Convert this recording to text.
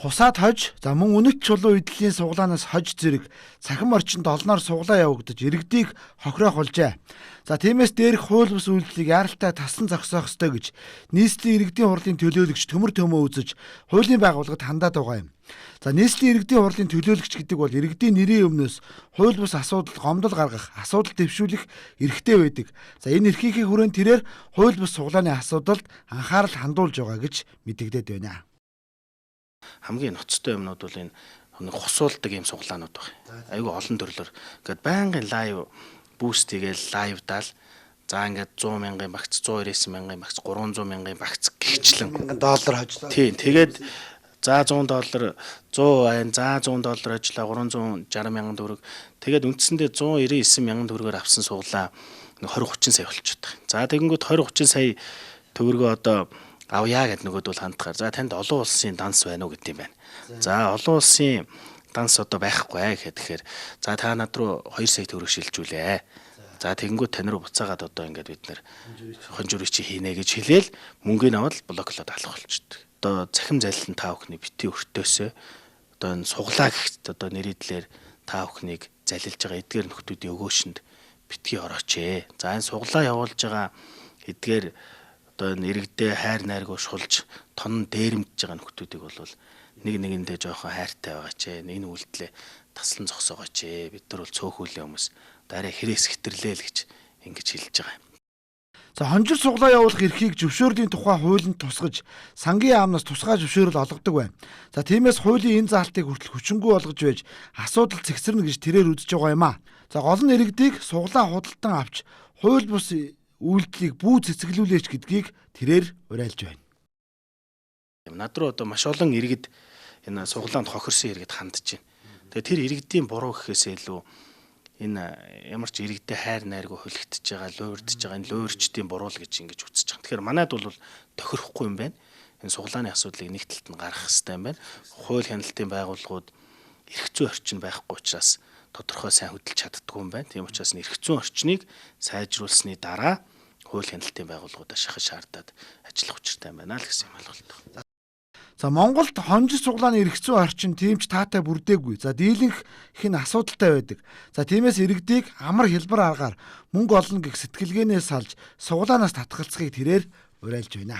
Хусаад хож, за мөн үнэт чулуу эдлийн суглаанаас хож зэрэг цахим орчинд олноор суглаа явагдаж иргэдийг хохироох болжээ. За тиймээс дээрх хууль бус үйлдэлийг яаралтай тасан зогсоох ёстой гэж нийслэлийн иргэдийн хурлын төлөөлөгч төмөр төмөө үзэж хуулийн байгууллагад хандаад байгаа юм. За нийслэлийн иргэдийн хурлын төлөөлөгч гэдэг бол иргэдийн нэрийн өмнөөс хууль бус асуудал гомдол гаргах, асуудал дэвшүүлэх эрхтэй байдаг. За энэ эрхийнхээ хүрээнд тэрээр хууль бус суглааны асуудалд анхаарал хандуулж байгаа гэж мэдэгдээд байна. Хамгийн ноцтой юмнууд бол энэ хусуулдаг юм суглаанууд байна. Айгүй олон төрлөөр. Ингээд байнгын лайв буст хийгээл лайвдаал за ингээд 100 мянган багц, 129 мянган багц, 300 мянган багц гихчлэн $1 хожлоо. Тийм. Тэгээд за $100, 100 айн, за $100 ажиллаа 360 мянган төгрөг. Тэгээд үндсэндээ 199 мянган төгрөгөөр авсан суглаа 20-30 сая болчиход байгаа. За тэгэнгүүт 20-30 сая төгрөгөө одоо авъя гэд нөгөөд бол хандахаар за танд олон улсын данс байна уу гэдэг юм байна. За олон улсын данс одоо байхгүй гэхээр за та над руу 2 сая төгрөг шилжүүлээ. За тэгэнгүүт тань руу буцаагаад одоо ингээд бид нэр хонжуурыг чи хийнэ гэж хэлээл мөнгөний аваад блоклоод алах болчихдог. Одоо цахим залилан та бүхний бити өртөөсөө одоо энэ суглаа гэхэд одоо нэрийдлэр та бүхнийг залилж байгаа эдгээр нөхдүүдийн өгөөшөнд битгий орооч ээ. За энэ суглаа явуулж байгаа эдгээр одоо иргэдээ хайр найргуу шулж тон дээрэмдж байгаа нөхдүүдийг бол нэг нэгэндээ жоохон хайртай байгаа ч энэ үйлдэлээ таслан зогсоогооч бид нар бол цөөхөлийн хүмүүс дараа хэрээс хитэрлээл гэж ингэж хэлж байгаа юм. За хонжир суглаа явуулах эрхийг зөвшөөрлийн тухай хуулинд тусгаж сангийн яамнаас тусгай зөвшөөрөл олгодог байна. За тиймээс хуулийн энэ заалтыг хүртэл хүчингүй болгож байж асуудал цэгцэрнэ гэж тэрээр үзэж байгаа юм а. За гол нь иргэдийг суглаа худалдан авч хууль бус үйлдэлийг бүү цэцгэлүүлээч гэдгийг тэрээр уриалж байна. Над руу одоо маш олон иргэд энэ суглаанд хохирсон иргэд хандж байна. Тэгээ тэр иргэдийн буруу гэхээсээ илүү энэ ямар ч иргэдээ хайр найргуу хөлөгдөж байгаа, луурдж байгаа энэ луурчдын буруу л гэж ингэж үзэж байгаа. Тэгэхээр манайд бол тохирохгүй юм байна. Энэ суглааны асуудлыг нэг талд нь гаргах хэрэгтэй юм байна. Хууль хяналтын байгууллагууд эрх зүйн орчин байхгүй учраас тодорхой сайн хөдөлж чаддгүй юм байна. Тийм учраас эрх зүйн орчныг сайжруулсны дараа хууль хяналтын байгууллагуудаар шахаж шаардаад ажиллах учиртай юм байна л гэсэн юм ойлголт. За Монголд хонжир суглааны эрх зүйн орчин тэмч таатай бүрдээгүй. За дийлэнх их нь асуудалтай байдаг. За тиймээс иргэдийг амар хэлбэр аргаар мөнгө олно гэх сэтгэлгээнээс салж суглаанаас татгалзахыг тэрээр уриалж байна.